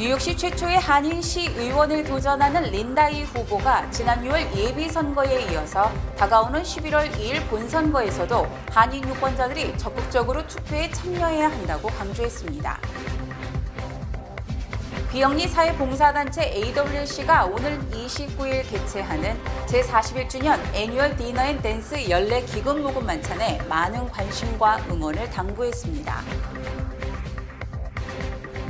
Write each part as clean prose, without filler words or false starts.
뉴욕시 최초의 한인시 의원을 도전하는 린다이 후보가 지난 6월 예비선거에 이어서 다가오는 11월 2일 본선거에서도 한인 유권자들이 적극적으로 투표에 참여해야 한다고 강조했습니다. 비영리 사회봉사단체 AWC가 오늘 29일 개최하는 제41주년 애뉴얼 디너 앤 댄스 연례 기금 모금 만찬에 많은 관심과 응원을 당부했습니다.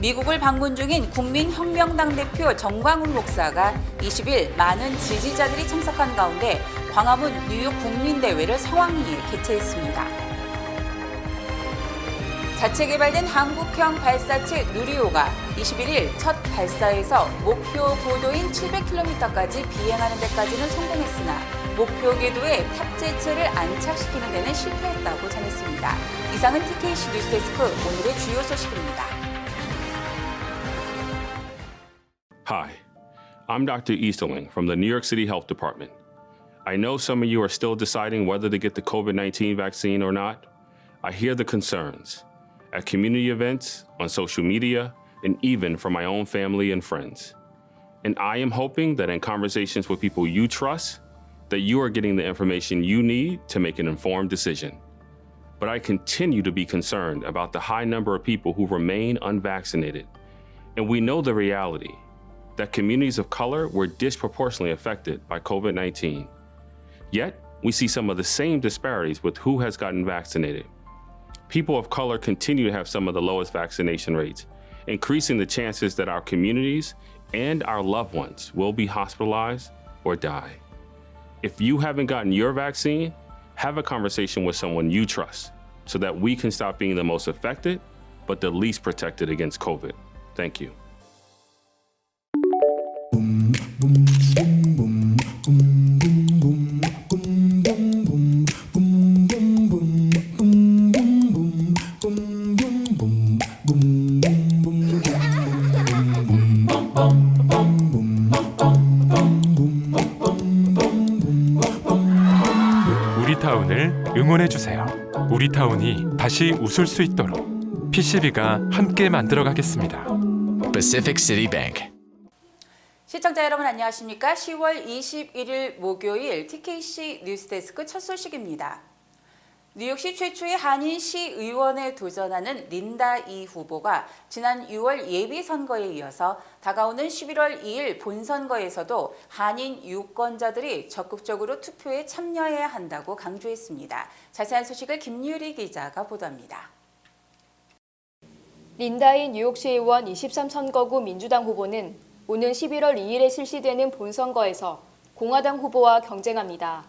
미국을 방문 중인 국민혁명당 대표 정광훈 목사가 20일 많은 지지자들이 참석한 가운데 광화문 뉴욕 국민대회를 성황리에 개최했습니다. 자체 개발된 한국형 발사체 누리호가 21일 첫 발사에서 목표 고도인 700km까지 비행하는 데까지는 성공했으나 목표 궤도에 탑재체를 안착시키는 데는 실패했다고 전했습니다. 이상은 TKC 뉴스데스크 오늘의 주요 소식입니다. Hi, I'm Dr. Easterling from the New York City Health Department. I know some of you are still deciding whether to get the COVID-19 vaccine or not. I hear the concerns at community events, on social media, and even from my own family and friends. And I am hoping that in conversations with people you trust, that you are getting the information you need to make an informed decision. But I continue to be concerned about the high number of people who remain unvaccinated. And we know the reality that communities of color were disproportionately affected by COVID-19. Yet, we see some of the same disparities with who has gotten vaccinated. People of color continue to have some of the lowest vaccination rates, increasing the chances that our communities and our loved ones will be hospitalized or die. If you haven't gotten your vaccine, have a conversation with someone you trust so that we can stop being the most affected, but the least protected against COVID. Thank you. 우리타운을 응원해주세요. 우리타운이 다시 웃을 수 있도록 PCB가 함께 만들어가겠습니다. Pacific City Bank. 시청자 여러분 안녕하십니까? 10월 21일 목요일 TKC 뉴스데스크 첫 소식입니다. 뉴욕시 최초의 한인시 의원에 도전하는 린다이 후보가 지난 6월 예비선거에 이어서 다가오는 11월 2일 본선거에서도 한인 유권자들이 적극적으로 투표에 참여해야 한다고 강조했습니다. 자세한 소식을 김유리 기자가 보도합니다. 린다이 뉴욕시 의원 23선거구 민주당 후보는 오는 11월 2일에 실시되는 본선거에서 공화당 후보와 경쟁합니다.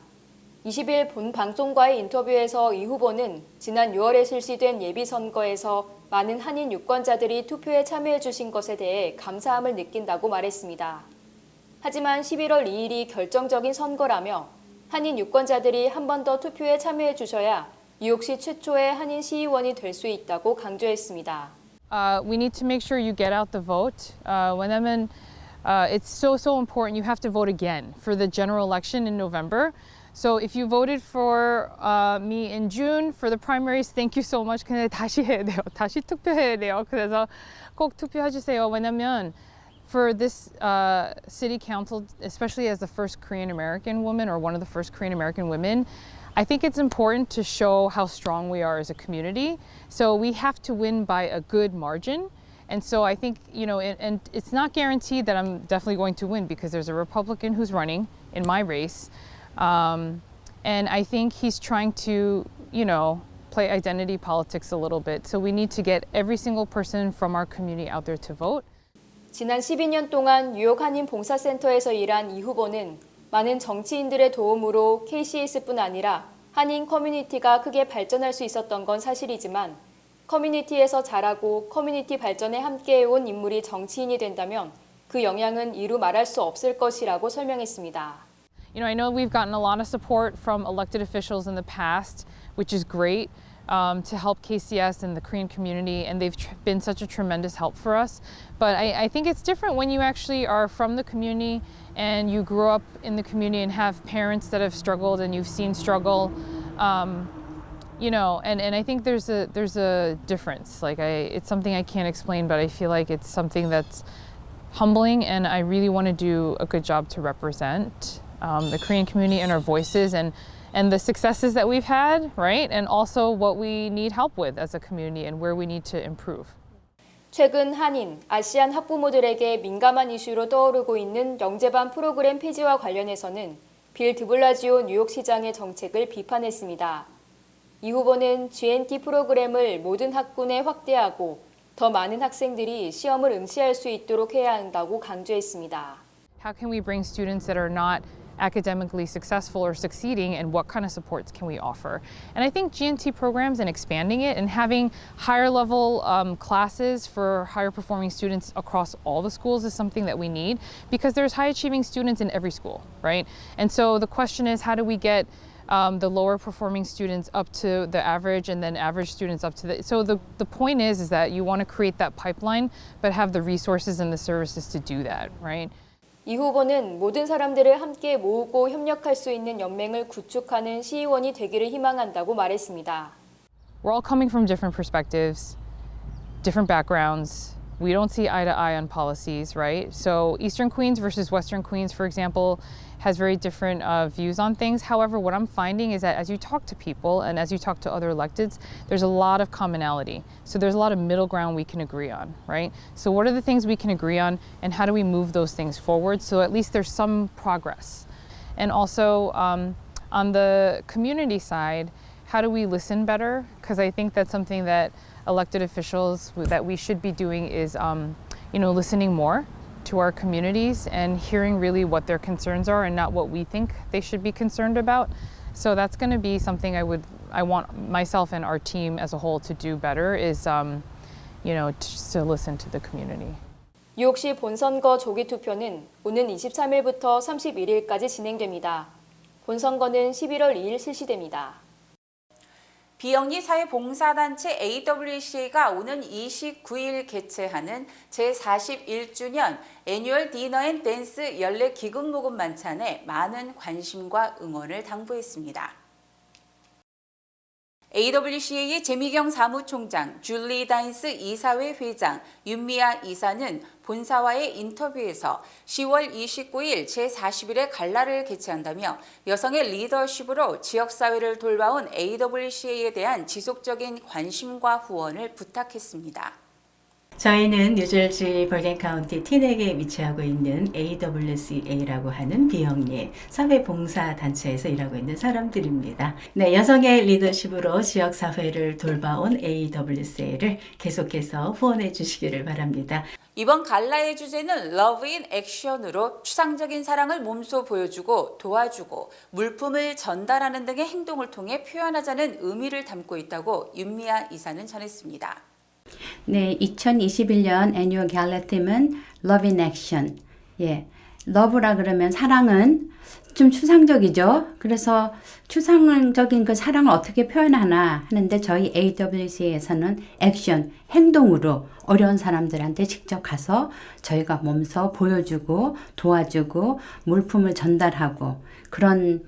20일 본 방송과의 인터뷰에서 이 후보는 지난 6월에 실시된 예비선거에서 많은 한인 유권자들이 투표에 참여해 주신 것에 대해 감사함을 느낀다고 말했습니다. 하지만 11월 2일이 결정적인 선거라며 한인 유권자들이 한 번 더 투표에 참여해 주셔야 뉴욕시 최초의 한인 시의원이 될 수 있다고 강조했습니다. We need to make sure you get out the vote. 왜냐면 it's so important. You have to vote again for the general election in November. So if you voted for me in June for the primaries, thank you so much. 근데 다시 해야 돼요. 다시 투표해야 돼요. 그래서 꼭 투표해 주세요. 왜냐면 for this city council, especially as the first Korean American woman or one of the first Korean American women, I think it's important to show how strong we are as a community. So we have to win by a good margin. And so I think, and it's not guaranteed that I'm definitely going to win because there's a Republican who's running in my race. And I think he's trying to, play identity politics a little bit. So we need to get every single person from our community out there to vote. 지난 12년 동안 뉴욕 한인 봉사센터에서 일한 이 후보는 많은 정치인들의 도움으로 KCS뿐 아니라 한인 커뮤니티가 크게 발전할 수 있었던 건 사실이지만 커뮤니티에서 자라고 커뮤니티 발전에 함께해온 인물이 정치인이 된다면 그 영향은 이루 말할 수 없을 것이라고 설명했습니다. I know we've gotten a lot of support from elected officials in the past, which is great to help KCS and the Korean community, and they've been such a tremendous help for us. But I think it's different when you actually are from the community and you grew up in the community and have parents that have struggled and you've seen struggle. And I think there's a difference. It's something I can't explain, but I feel like it's something that's humbling, and I really want to do a good job to represent the Korean community and our voices and the successes that we've had, right? And also what we need help with as a community and where we need to improve. 최근 한인, 아시안 학부모들에게 민감한 이슈로 떠오르고 있는 영재반 프로그램 폐지와 관련해서는 빌 드블라지오 뉴욕시장의 정책을 비판했습니다. 이 후보는 GNT 프로그램을 모든 학군에 확대하고 더 많은 학생들이 시험을 응시할 수 있도록 해야 한다고 강조했습니다. How can we bring students that are not academically successful or succeeding, and what kind of supports can we offer? And I think GNT programs and expanding it and having higher level classes for higher performing students across all the schools is something that we need, because there's high achieving students in every school, right? And so the question is, how do we get the lower performing students up to the average, and then average students up to the... So the point is that you want to create that pipeline, but have the resources and the services to do that, right? 이 후보는 모든 사람들을 함께 모으고 협력할 수 있는 연맹을 구축하는 시의원이 되기를 희망한다고 말했습니다. We're all coming from different perspectives, different backgrounds. We don't see eye to eye on policies, right? So Eastern Queens versus Western Queens, for example, has very different views on things. However, what I'm finding is that as you talk to people and as you talk to other electeds, there's a lot of commonality. So there's a lot of middle ground we can agree on, right? So what are the things we can agree on, and how do we move those things forward so at least there's some progress? And also on the community side, how do we listen better? Because I think that's something that elected officials that we should be doing is listening more to our communities and hearing really what their concerns are and not what we think they should be concerned about. So that's going to be something I want myself and our team as a whole to do better, is just to listen to the community. 뉴욕시 본선거 조기 투표는 오는 23일부터 31일까지 진행됩니다. 본선거는 11월 2일 실시됩니다. 비영리 사회봉사단체 AWCA가 오는 29일 개최하는 제41주년 애뉴얼 디너 앤 댄스 연례 기금 모금 만찬에 많은 관심과 응원을 당부했습니다. AWCA의 재미경 사무총장, 줄리 다인스 이사회 회장, 윤미아 이사는 본사와의 인터뷰에서 10월 29일 제40일의 갈라를 개최한다며 여성의 리더십으로 지역사회를 돌봐온 AWCA에 대한 지속적인 관심과 후원을 부탁했습니다. 저희는 뉴저지 버겐 카운티 티넥에 위치하고 있는 AWCA라고 하는 비영리 사회봉사단체에서 일하고 있는 사람들입니다. 네, 여성의 리더십으로 지역사회를 돌봐온 AWCA를 계속해서 후원해 주시기를 바랍니다. 이번 갈라의 주제는 Love in Action으로 추상적인 사랑을 몸소 보여주고 도와주고 물품을 전달하는 등의 행동을 통해 표현하자는 의미를 담고 있다고 윤미아 이사는 전했습니다. 네, 2021년 애뉴얼 갈라 팀은 Love in Action. 예, Love라 그러면 사랑은 좀 추상적이죠. 그래서 추상적인 그 사랑을 어떻게 표현하나 하는데 저희 AWC에서는 액션, 행동으로 어려운 사람들한테 직접 가서 저희가 몸소 보여주고 도와주고 물품을 전달하고 그런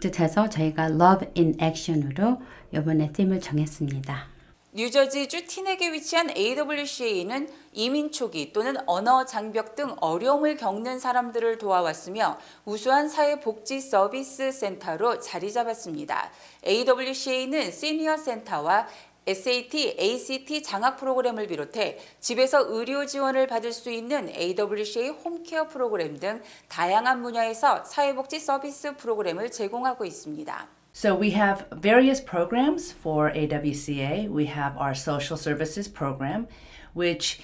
뜻에서 저희가 Love in Action으로 이번에 팀을 정했습니다. 뉴저지주 티넥에 위치한 AWCA는 이민 초기 또는 언어 장벽 등 어려움을 겪는 사람들을 도와왔으며 우수한 사회복지 서비스 센터로 자리 잡았습니다. AWCA는 시니어 센터와 SAT, ACT 장학 프로그램을 비롯해 집에서 의료 지원을 받을 수 있는 AWCA 홈케어 프로그램 등 다양한 분야에서 사회복지 서비스 프로그램을 제공하고 있습니다. So we have various programs for AWCA. We have our social services program, which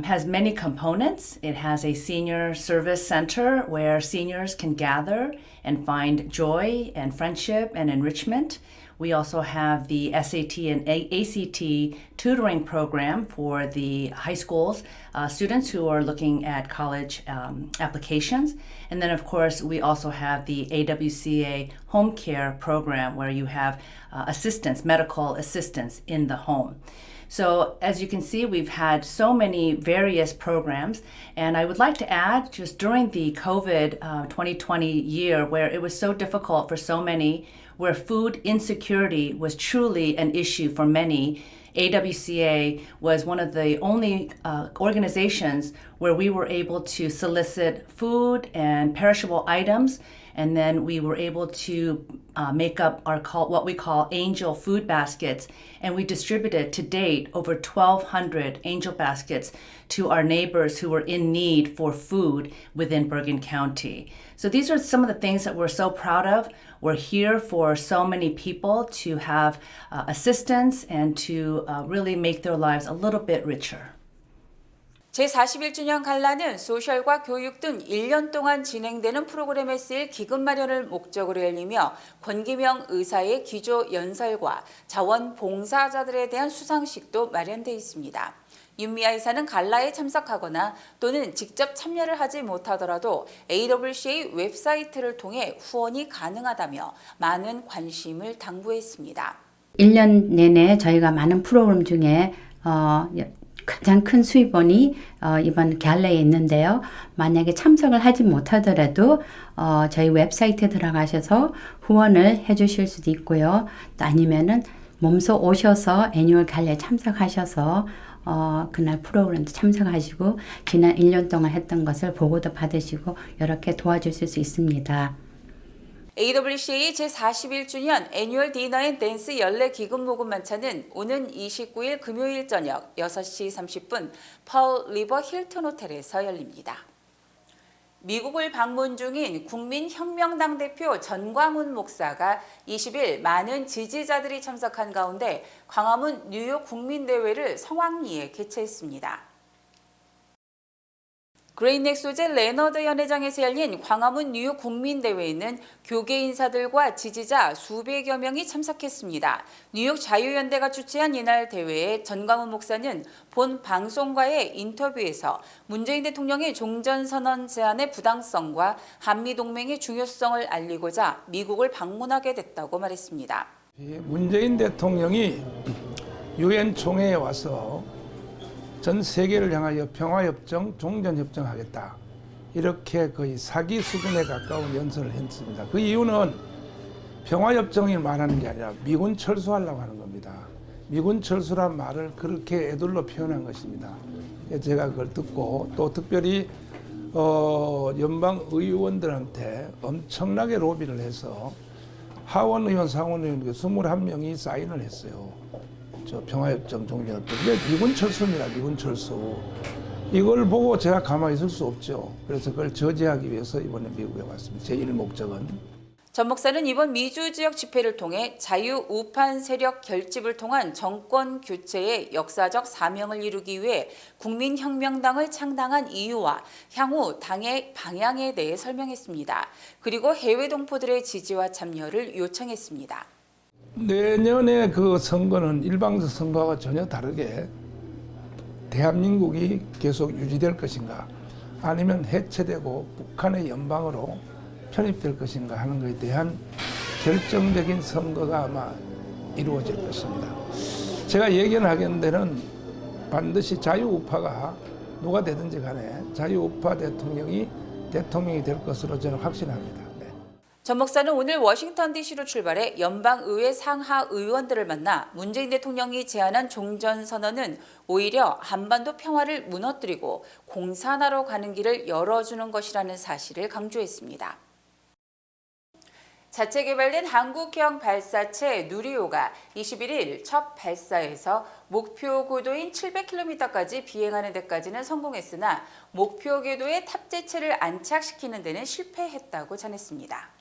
has many components. It has a senior service center where seniors can gather and find joy and friendship and enrichment. We also have the SAT and ACT tutoring program for the high schools students who are looking at college applications. And then, of course, we also have the AWCA home care program where you have assistance, medical assistance in the home. So as you can see, we've had so many various programs, and I would like to add, just during the COVID 2020 year, where it was so difficult for so many, where food insecurity was truly an issue for many, AWCA was one of the only organizations where we were able to solicit food and perishable items, and then we were able to make up what we call angel food baskets, and we distributed to date over 1,200 angel baskets to our neighbors who were in need for food within Bergen County. So these are some of the things that we're so proud of. We're here for so many people to have assistance and to really make their lives a little bit richer. 제41주년 갈라는 소셜과 교육 등 1년 동안 진행되는 프로그램에 쓰일 기금 마련을 목적으로 열리며 권기명 의사의 기조 연설과 자원봉사자들에 대한 수상식도 마련돼 있습니다. 윤미아 의사는 갈라에 참석하거나 또는 직접 참여를 하지 못하더라도 AWCA 웹사이트를 통해 후원이 가능하다며 많은 관심을 당부했습니다. 1년 내내 저희가 많은 프로그램 중에 가장 큰 수입원이 이번 갈라에 있는데요. 만약에 참석을 하지 못하더라도 저희 웹사이트에 들어가셔서 후원을 해주실 수도 있고요. 또 아니면은 몸소 오셔서 애니얼 갈라에 참석하셔서 그날 프로그램도 참석하시고 지난 1년 동안 했던 것을 보고도 받으시고 이렇게 도와주실 수 있습니다. AWCA 제41주년 애뉴얼 디너 앤 댄스 연례 기금 모금 만찬은 오는 29일 금요일 저녁 6시 30분 펄 리버 힐튼 호텔에서 열립니다. 미국을 방문 중인 국민혁명당 대표 전광훈 목사가 20일 많은 지지자들이 참석한 가운데 광화문 뉴욕 국민대회를 성황리에 개최했습니다. 그레인넥 소재 레너드 연회장에서 열린 광화문 뉴욕 국민대회에는 교계 인사들과 지지자 수백여 명이 참석했습니다. 뉴욕 자유연대가 주최한 이날 대회에 전광훈 목사는 본 방송과의 인터뷰에서 문재인 대통령의 종전선언 제안의 부당성과 한미동맹의 중요성을 알리고자 미국을 방문하게 됐다고 말했습니다. 문재인 대통령이 유엔 총회에 와서 전 세계를 향하여 평화협정, 종전협정하겠다. 이렇게 거의 사기 수준에 가까운 연설을 했습니다. 그 이유는 평화협정을 말하는 게 아니라 미군 철수하려고 하는 겁니다. 미군 철수란 말을 그렇게 애둘러 표현한 것입니다. 제가 그걸 듣고 또 특별히 연방 의원들한테 엄청나게 로비를 해서 하원 의원, 상원 의원 21명이 사인을 했어요. 저 평화협정 종전협정. 근데 미군 철수입니다. 미군 철수. 이걸 보고 제가 가만히 있을 수 없죠. 그래서 그걸 저지하기 위해서 이번에 미국에 왔습니다. 제1 목적은. 전 목사는 이번 미주 지역 집회를 통해 자유 우판 세력 결집을 통한 정권 교체의 역사적 사명을 이루기 위해 국민혁명당을 창당한 이유와 향후 당의 방향에 대해 설명했습니다. 그리고 해외 동포들의 지지와 참여를 요청했습니다. 내년에 그 선거는 일방적 선거와 전혀 다르게 대한민국이 계속 유지될 것인가 아니면 해체되고 북한의 연방으로 편입될 것인가 하는 것에 대한 결정적인 선거가 아마 이루어질 것입니다. 제가 예견하기에는 반드시 자유우파가 누가 되든지 간에 자유우파 대통령이 될 것으로 저는 확신합니다. 전 목사는 오늘 워싱턴 DC로 출발해 연방의회 상하 의원들을 만나 문재인 대통령이 제안한 종전선언은 오히려 한반도 평화를 무너뜨리고 공산화로 가는 길을 열어주는 것이라는 사실을 강조했습니다. 자체 개발된 한국형 발사체 누리호가 21일 첫 발사에서 목표 고도인 700km까지 비행하는 데까지는 성공했으나 목표 궤도에 탑재체를 안착시키는 데는 실패했다고 전했습니다.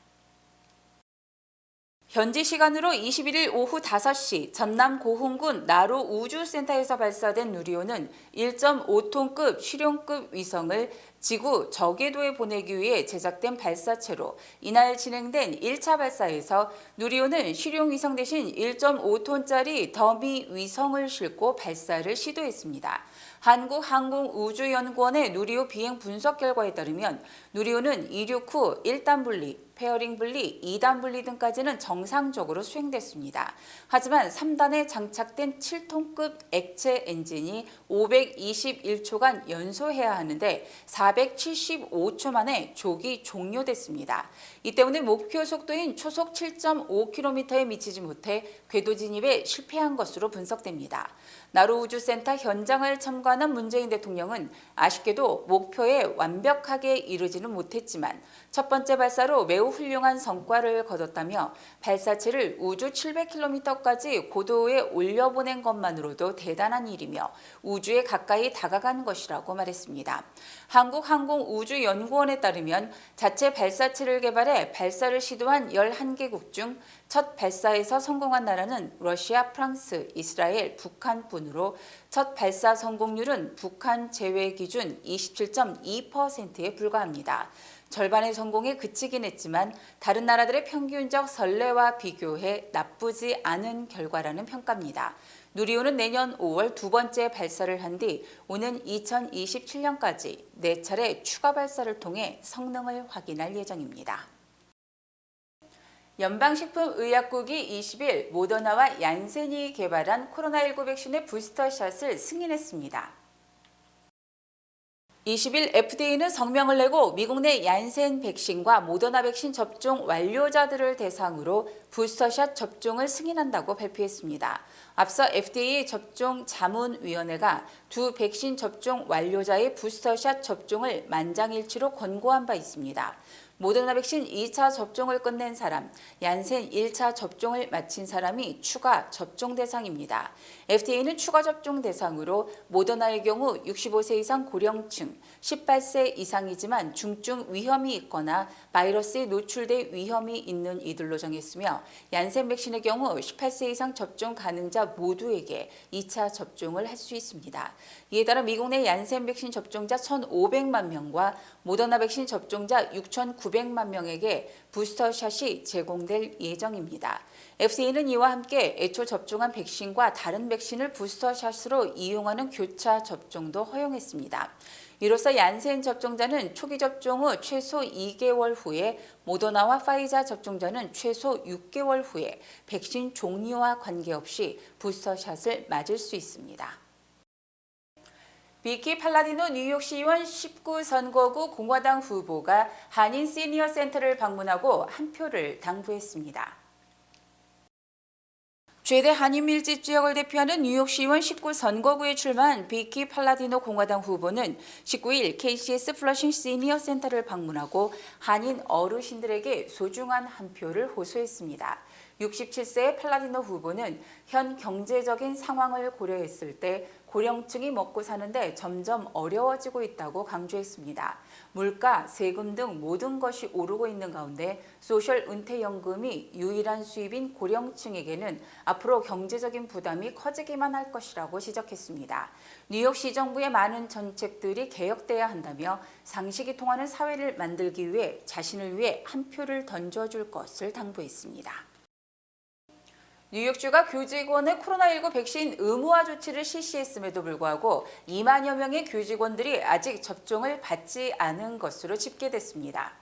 현지 시간으로 21일 오후 5시 전남 고흥군 나로 우주센터에서 발사된 누리호는 1.5톤급 실용급 위성을 지구 저궤도에 보내기 위해 제작된 발사체로 이날 진행된 1차 발사에서 누리호는 실용 위성 대신 1.5톤짜리 더미 위성을 싣고 발사를 시도했습니다. 한국항공우주연구원의 누리호 비행 분석 결과에 따르면 누리호는 이륙 후 1단 분리, 페어링 분리, 2단 분리 등까지는 정상적으로 수행됐습니다. 하지만 3단에 장착된 7톤급 액체 엔진이 521초간 연소해야 하는데 475초 만에 조기 종료됐습니다. 이 때문에 목표 속도인 초속 7.5km에 미치지 못해 궤도 진입에 실패한 것으로 분석됩니다. 나로 우주센터 현장을 참관한 문재인 대통령은 아쉽게도 목표에 완벽하게 이르지는 못했지만 첫 번째 발사로 매우 훌륭한 성과를 거뒀다며 발사체를 우주 700km까지 고도에 올려보낸 것만으로도 대단한 일이며 우주에 가까이 다가간 것이라고 말했습니다. 한국항공우주연구원에 따르면 자체 발사체를 개발해 발사를 시도한 11개국 중 첫 발사에서 성공한 나라는 러시아, 프랑스, 이스라엘, 북한뿐으로 첫 발사 성공률은 북한 제외 기준 27.2%에 불과합니다. 절반의 성공에 그치긴 했지만 다른 나라들의 평균적 선례와 비교해 나쁘지 않은 결과라는 평가입니다. 누리호는 내년 5월 두 번째 발사를 한 뒤 오는 2027년까지 4차례 추가 발사를 통해 성능을 확인할 예정입니다. 연방식품의약국이 20일 모더나와 얀센이 개발한 코로나19 백신의 부스터샷을 승인했습니다. 20일 FDA는 성명을 내고 미국 내 얀센 백신과 모더나 백신 접종 완료자들을 대상으로 부스터샷 접종을 승인한다고 발표했습니다. 앞서 FDA 접종 자문위원회가 두 백신 접종 완료자의 부스터샷 접종을 만장일치로 권고한 바 있습니다. 모더나 백신 2차 접종을 끝낸 사람, 얀센 1차 접종을 마친 사람이 추가 접종 대상입니다. FDA는 추가 접종 대상으로 모더나의 경우 65세 이상 고령층, 18세 이상이지만 중증 위험이 있거나 바이러스에 노출될 위험이 있는 이들로 정했으며 얀센 백신의 경우 18세 이상 접종 가능자 모두에게 2차 접종을 할 수 있습니다. 이에 따라 미국 내 얀센 백신 접종자 1,500만 명과 모더나 백신 접종자 6,900만 명에게 부스터샷이 제공될 예정입니다. FDA는 이와 함께 애초 접종한 백신과 다른 백신을 부스터샷으로 이용하는 교차 접종도 허용했습니다. 이로써 얀센 접종자는 초기 접종 후 최소 2개월 후에, 모더나와 파이자 접종자는 최소 6개월 후에 백신 종류와 관계없이 부스터샷을 맞을 수 있습니다. 비키 팔라디노 뉴욕시의원 19선거구 공화당 후보가 한인 시니어 센터를 방문하고 한 표를 당부했습니다. 최대 한인 밀집 지역을 대표하는 뉴욕시의원 19선거구에 출마한 비키 팔라디노 공화당 후보는 19일 KCS 플러싱 시니어 센터를 방문하고 한인 어르신들에게 소중한 한 표를 호소했습니다. 67세의 팔라디노 후보는 현 경제적인 상황을 고려했을 때 고령층이 먹고 사는데 점점 어려워지고 있다고 강조했습니다. 물가, 세금 등 모든 것이 오르고 있는 가운데 소셜 은퇴연금이 유일한 수입인 고령층에게는 앞으로 경제적인 부담이 커지기만 할 것이라고 지적했습니다. 뉴욕시 정부의 많은 정책들이 개혁돼야 한다며 상식이 통하는 사회를 만들기 위해 자신을 위해 한 표를 던져줄 것을 당부했습니다. 뉴욕주가 교직원의 코로나19 백신 의무화 조치를 실시했음에도 불구하고 2만여 명의 교직원들이 아직 접종을 받지 않은 것으로 집계됐습니다.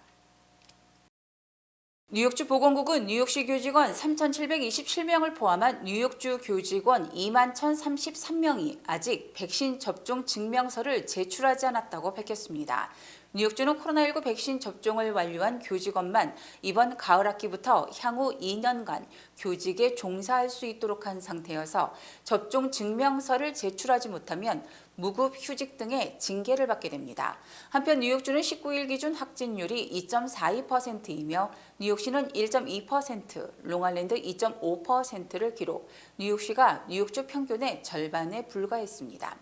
뉴욕주 보건국은 뉴욕시 교직원 3,727명을 포함한 뉴욕주 교직원 2만 1,033명이 아직 백신 접종 증명서를 제출하지 않았다고 밝혔습니다. 뉴욕주는 코로나19 백신 접종을 완료한 교직원만 이번 가을 학기부터 향후 2년간 교직에 종사할 수 있도록 한 상태여서 접종 증명서를 제출하지 못하면 무급 휴직 등의 징계를 받게 됩니다. 한편 뉴욕주는 19일 기준 확진율이 2.42%이며 뉴욕시는 1.2%, 롱아일랜드 2.5%를 기록, 뉴욕시가 뉴욕주 평균의 절반에 불과했습니다.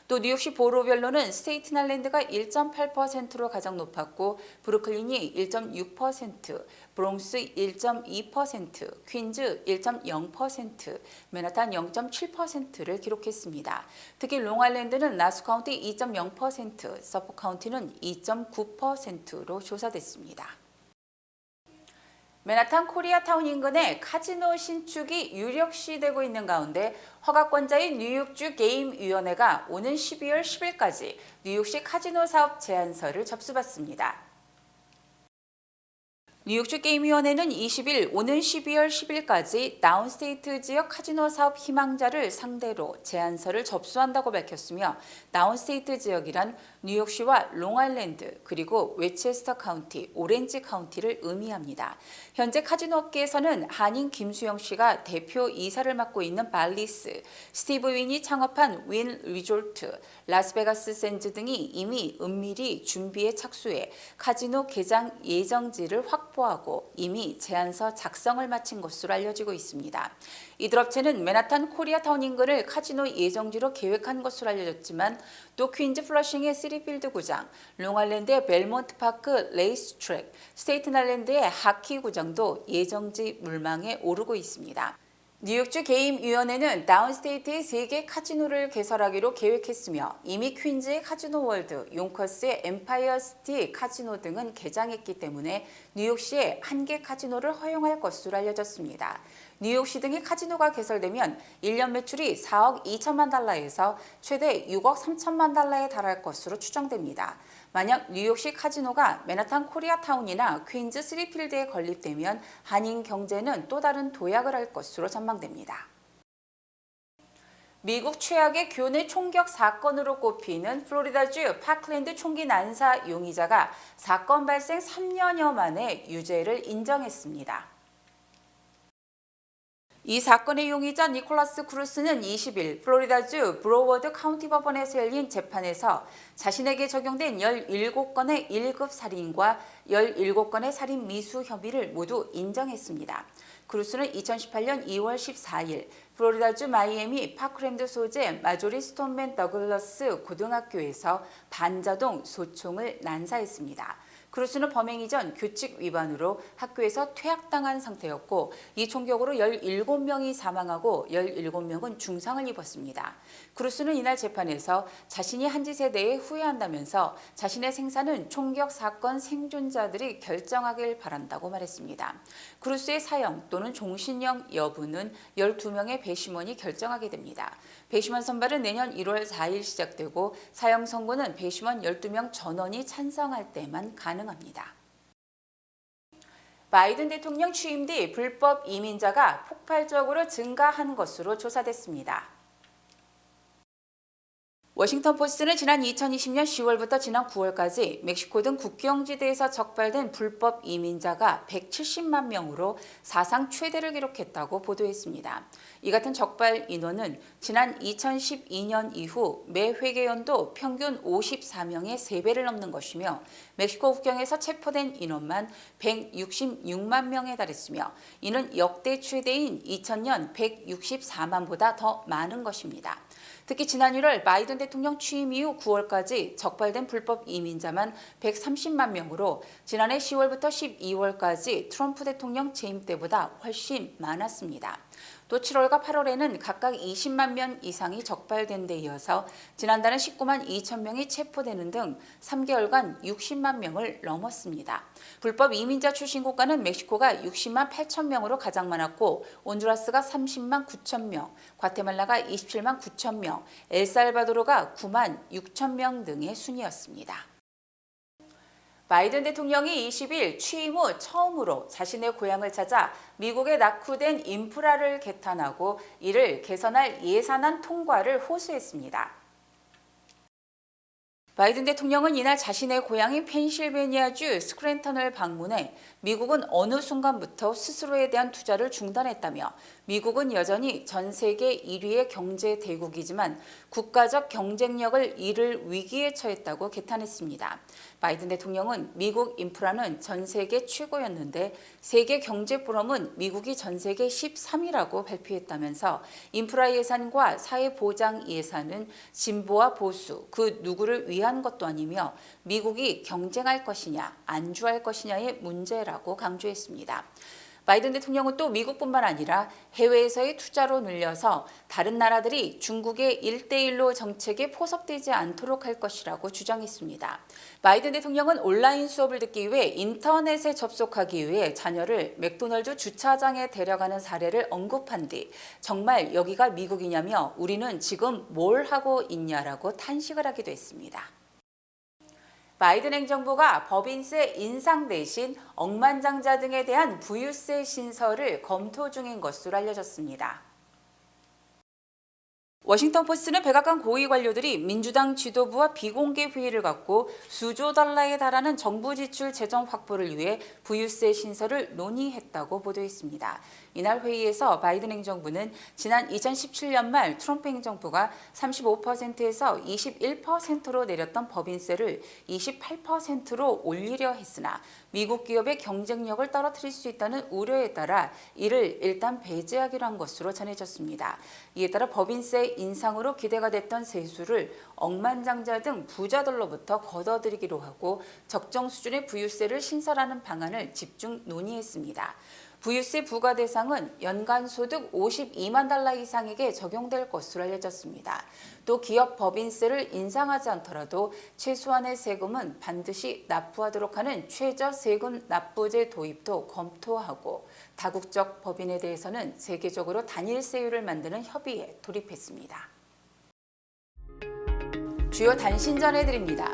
또 뉴욕시 보로별로는 스테이튼 아일랜드가 1.8%로 가장 높았고 브루클린이 1.6%, 브롱스 1.2%, 퀸즈 1.0%, 맨하탄 0.7%를 기록했습니다. 특히 롱아일랜드는 나수 카운티 2.0%, 서포 카운티는 2.9%로 조사됐습니다. 맨하탄 코리아타운 인근에 카지노 신축이 유력시되고 있는 가운데 허가권자인 뉴욕주 게임위원회가 오는 12월 10일까지 뉴욕시 카지노 사업 제안서를 접수받습니다. 뉴욕주 게임위원회는 20일 오는 12월 10일까지 다운스테이트 지역 카지노 사업 희망자를 상대로 제안서를 접수한다고 밝혔으며 다운스테이트 지역이란 뉴욕시와 롱아일랜드 그리고 웨체스터 카운티, 오렌지 카운티를 의미합니다. 현재 카지노 업계에서는 한인 김수영 씨가 대표 이사를 맡고 있는 발리스, 스티브 윈이 창업한 윈 리조트, 라스베가스 샌즈 등이 이미 은밀히 준비에 착수해 카지노 개장 예정지를 확보하고 이미 제안서 작성을 마친 것으로 알려지고 있습니다. 이들 업체는 맨하탄 코리아타운 인근을 카지노 예정지로 계획한 것으로 알려졌지만 또 퀸즈 플러싱의 시리필드 구장, 롱아일랜드의 벨몬트 파크 레이스 트랙, 스테이튼 아일랜드의 하키 구장도 예정지 물망에 오르고 있습니다. 뉴욕주 게임위원회는 다운스테이트의 3개 카지노를 개설하기로 계획했으며 이미 퀸즈의 카지노 월드, 용커스의 엠파이어 시티 카지노 등은 개장했기 때문에 뉴욕시에 1개 카지노를 허용할 것으로 알려졌습니다. 뉴욕시 등의 카지노가 개설되면 1년 매출이 4억 2천만 달러에서 최대 6억 3천만 달러에 달할 것으로 추정됩니다. 만약 뉴욕시 카지노가 맨하탄 코리아타운이나 퀸즈 스리필드에 건립되면 한인 경제는 또 다른 도약을 할 것으로 전망됩니다. 미국 최악의 교내 총격 사건으로 꼽히는 플로리다주 파클랜드 총기 난사 용의자가 사건 발생 3년여 만에 유죄를 인정했습니다. 이 사건의 용의자 니콜라스 크루스는 20일 플로리다주 브로워드 카운티 법원에서 열린 재판에서 자신에게 적용된 17건의 1급 살인과 17건의 살인 미수 혐의를 모두 인정했습니다. 크루스는 2018년 2월 14일 플로리다주 마이애미 파크랜드 소재 마조리 스톤맨 더글러스 고등학교에서 반자동 소총을 난사했습니다. 크루스는 범행 이전 규칙 위반으로 학교에서 퇴학당한 상태였고 이 총격으로 17명이 사망하고 17명은 중상을 입었습니다. 크루스는 이날 재판에서 자신이 한 짓에 대해 후회한다면서 자신의 생사는 총격 사건 생존자들이 결정하길 바란다고 말했습니다. 크루스의 사형 또는 종신형 여부는 12명의 배심원이 결정하게 됩니다. 배심원 선발은 내년 1월 4일 시작되고 사형 선고는 배심원 12명 전원이 찬성할 때만 가능합니다. 바이든 대통령 취임 뒤 불법 이민자가 폭발적으로 증가한 것으로 조사됐습니다. 워싱턴 포스트는 지난 2020년 10월부터 지난 9월까지 멕시코 등 국경지대에서 적발된 불법 이민자가 170만 명으로 사상 최대를 기록했다고 보도했습니다. 이 같은 적발 인원은 지난 2012년 이후 매 회계연도 평균 54명의 3배를 넘는 것이며 멕시코 국경에서 체포된 인원만 166만 명에 달했으며 이는 역대 최대인 2000년 164만보다 더 많은 것입니다. 특히 지난 1월 바이든 대통령 취임 이후 9월까지 적발된 불법 이민자만 130만 명으로 지난해 10월부터 12월까지 트럼프 대통령 재임 때보다 훨씬 많았습니다. 또 7월과 8월에는 각각 20만 명 이상이 적발된 데 이어서 지난달은 19만 2천 명이 체포되는 등 3개월간 60만 명을 넘었습니다. 불법 이민자 출신 국가는 멕시코가 60만 8천 명으로 가장 많았고 온두라스가 30만 9천 명, 과테말라가 27만 9천 명, 엘살바도르가 9만 6천 명 등의 순이었습니다. 바이든 대통령이 20일 취임 후 처음으로 자신의 고향을 찾아 미국에 낙후된 인프라를 개탄하고 이를 개선할 예산안 통과를 호소했습니다. 바이든 대통령은 이날 자신의 고향인 펜실베니아주 스크랜턴을 방문해 미국은 어느 순간부터 스스로에 대한 투자를 중단했다며 미국은 여전히 전 세계 1위의 경제 대국이지만 국가적 경쟁력을 잃을 위기에 처했다고 개탄했습니다. 바이든 대통령은 미국 인프라는 전 세계 최고였는데 세계 경제 포럼은 미국이 전 세계 13위라고 발표했다면서 인프라 예산과 사회 보장 예산은 진보와 보수 그 누구를 위한 것도 아니며 미국이 경쟁할 것이냐 안주할 것이냐의 문제라고 강조했습니다. 바이든 대통령은 또 미국뿐만 아니라 해외에서의 투자로 늘려서 다른 나라들이 중국의 1대1로 정책에 포섭되지 않도록 할 것이라고 주장했습니다. 바이든 대통령은 온라인 수업을 듣기 위해 인터넷에 접속하기 위해 자녀를 맥도널드 주차장에 데려가는 사례를 언급한 뒤 정말 여기가 미국이냐며 우리는 지금 뭘 하고 있냐라고 탄식을 하기도 했습니다. 바이든 행정부가 법인세 인상 대신 억만장자 등에 대한 부유세 신설을 검토 중인 것으로 알려졌습니다. 워싱턴 포스트는 백악관 고위 관료들이 민주당 지도부와 비공개 회의를 갖고 수조 달러에 달하는 정부 지출 재정 확보를 위해 부유세 신설을 논의했다고 보도했습니다. 이날 회의에서 바이든 행정부는 지난 2017년 말 트럼프 행정부가 35%에서 21%로 내렸던 법인세를 28%로 올리려 했으나 미국 기업의 경쟁력을 떨어뜨릴 수 있다는 우려에 따라 이를 일단 배제하기로 한 것으로 전해졌습니다. 이에 따라 법인세 인상으로 기대가 됐던 세수를 억만장자 등 부자들로부터 걷어들이기로 하고 적정 수준의 부유세를 신설하는 방안을 집중 논의했습니다. 부유세 부과 대상은 연간 소득 52만 달러 이상에게 적용될 것으로 알려졌습니다. 또 기업 법인세를 인상하지 않더라도 최소한의 세금은 반드시 납부하도록 하는 최저 세금 납부제 도입도 검토하고 다국적 법인에 대해서는 세계적으로 단일세율을 만드는 협의에 돌입했습니다. 주요 단신 전해드립니다.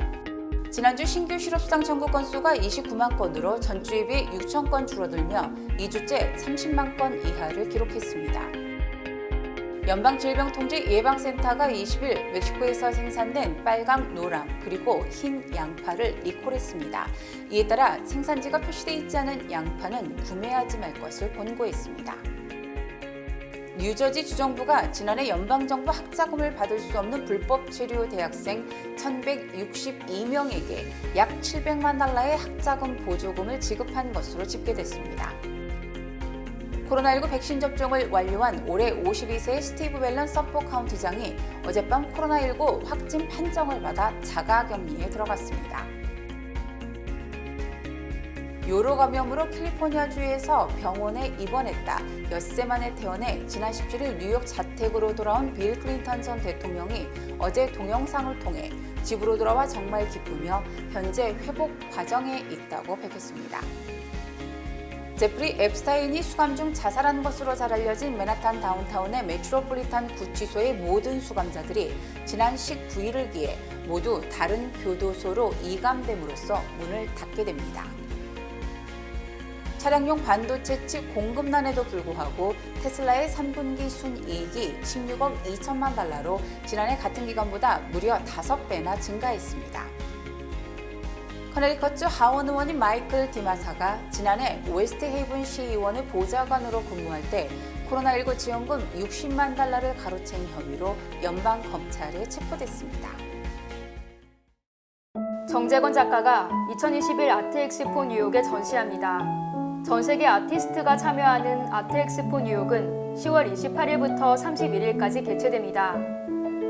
지난주 신규 실업수당 청구 건수가 29만 건으로 전주에 비해 6천 건 줄어들며 2주째 30만 건 이하를 기록했습니다. 연방질병통제예방센터가 20일 멕시코에서 생산된 빨강, 노랑, 그리고 흰 양파를 리콜했습니다. 이에 따라 생산지가 표시되어 있지 않은 양파는 구매하지 말 것을 권고했습니다. 뉴저지 주정부가 지난해 연방정부 학자금을 받을 수 없는 불법 체류 대학생 1,162명에게 약 700만 달러의 학자금 보조금을 지급한 것으로 집계됐습니다. 코로나19 백신 접종을 완료한 올해 52세의 스티브 벨런 서포 카운티장이 어젯밤 코로나19 확진 판정을 받아 자가격리에 들어갔습니다. 요로 감염으로 캘리포니아주에서 병원에 입원했다 엿새 만에 퇴원해 지난 17일 뉴욕 자택으로 돌아온 빌 클린턴 전 대통령이 어제 동영상을 통해 집으로 돌아와 정말 기쁘며 현재 회복 과정에 있다고 밝혔습니다. 제프리 앱스타인이 수감 중 자살한 것으로 잘 알려진 맨하탄 다운타운의 메트로폴리탄 구치소의 모든 수감자들이 지난 19일을 기해 모두 다른 교도소로 이감됨으로써 문을 닫게 됩니다. 차량용 반도체 칩 공급난에도 불구하고 테슬라의 3분기 순이익이 16억 2천만 달러로 지난해 같은 기간보다 무려 5배나 증가했습니다. 커네리커주 하원 의원인 마이클 디마사가 지난해 웨스트 헤이븐 시의원의 보좌관으로 근무할 때 코로나19 지원금 60만 달러를 가로챈 혐의로 연방검찰에 체포됐습니다. 정재건 작가가 2021 아트엑스포 뉴욕에 전시합니다. 전 세계 아티스트가 참여하는 아트엑스포 뉴욕은 10월 28일부터 31일까지 개최됩니다.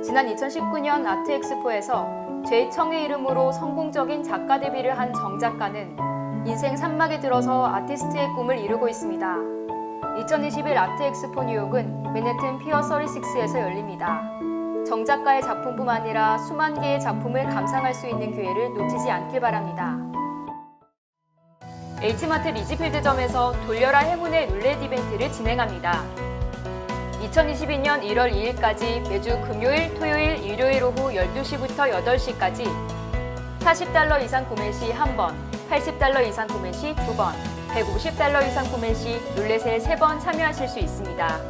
지난 2019년 아트엑스포에서 제2청의 이름으로 성공적인 작가 데뷔를 한 정 작가는 인생 산막에 들어서 아티스트의 꿈을 이루고 있습니다. 2021 아트엑스포 뉴욕은 맨해튼 피어 36에서 열립니다. 정 작가의 작품뿐 아니라 수만 개의 작품을 감상할 수 있는 기회를 놓치지 않길 바랍니다. H마트 리지필드점에서 돌려라 행운의 룰렛 이벤트를 진행합니다. 2022년 1월 2일까지 매주 금요일, 토요일, 일요일 오후 12시부터 8시까지 40달러 이상 구매 시 1번, 80달러 이상 구매 시 2번, 150달러 이상 구매 시 룰렛에 3번 참여하실 수 있습니다.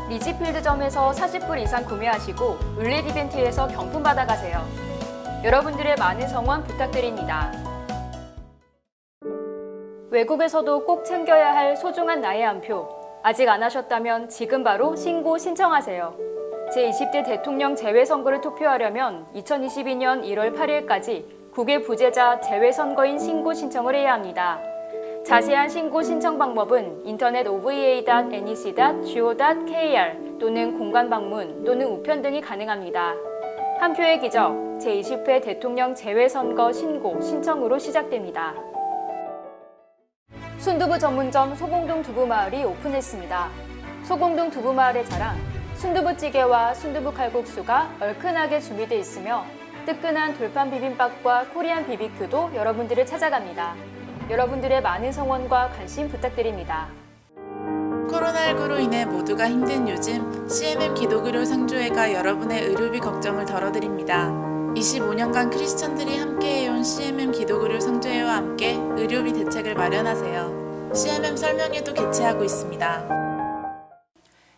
리지필드점에서 40불 이상 구매하시고 룰렛 이벤트에서 경품 받아가세요. 여러분들의 많은 성원 부탁드립니다. 외국에서도 꼭 챙겨야 할 소중한 나의 한 표. 아직 안 하셨다면 지금 바로 신고 신청하세요. 제20대 대통령 재외선거를 투표하려면 2022년 1월 8일까지 국외 부재자 재외선거인 신고 신청을 해야 합니다. 자세한 신고 신청 방법은 인터넷 ova.nec.go.kr 또는 공관 방문 또는 우편 등이 가능합니다. 한 표의 기적, 제20회 대통령 재외선거 신고 신청으로 시작됩니다. 순두부 전문점 소공동 두부마을이 오픈했습니다. 소공동 두부마을의 자랑, 순두부찌개와 순두부 칼국수가 얼큰하게 준비되어 있으며 뜨끈한 돌판 비빔밥과 코리안 비비큐도 여러분들을 찾아갑니다. 여러분들의 많은 성원과 관심 부탁드립니다. 코로나19로 인해 모두가 힘든 요즘 CMM 기독의료 상조회가 여러분의 의료비 걱정을 덜어드립니다. 25년간 크리스천들이 함께해온 CMM 기도그룹 성조회와 함께 의료비 대책을 마련하세요. CMM 설명회도 개최하고 있습니다.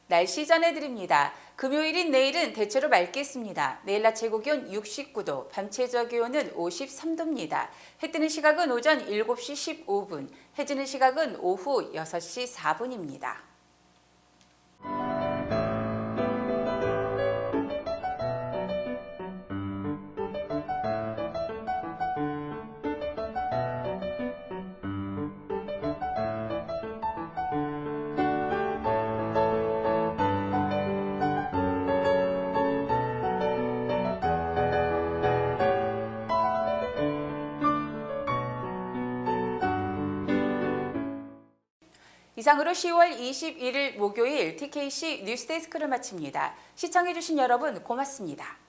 날씨 전해드립니다. 금요일인 내일은 대체로 맑겠습니다. 내일 낮 최고기온 69도, 밤 최저기온은 53도입니다. 해 뜨는 시각은 오전 7시 15분, 해 지는 시각은 오후 6시 4분입니다. 이상으로 10월 21일 목요일 TKC 뉴스데스크를 마칩니다. 시청해주신 여러분 고맙습니다.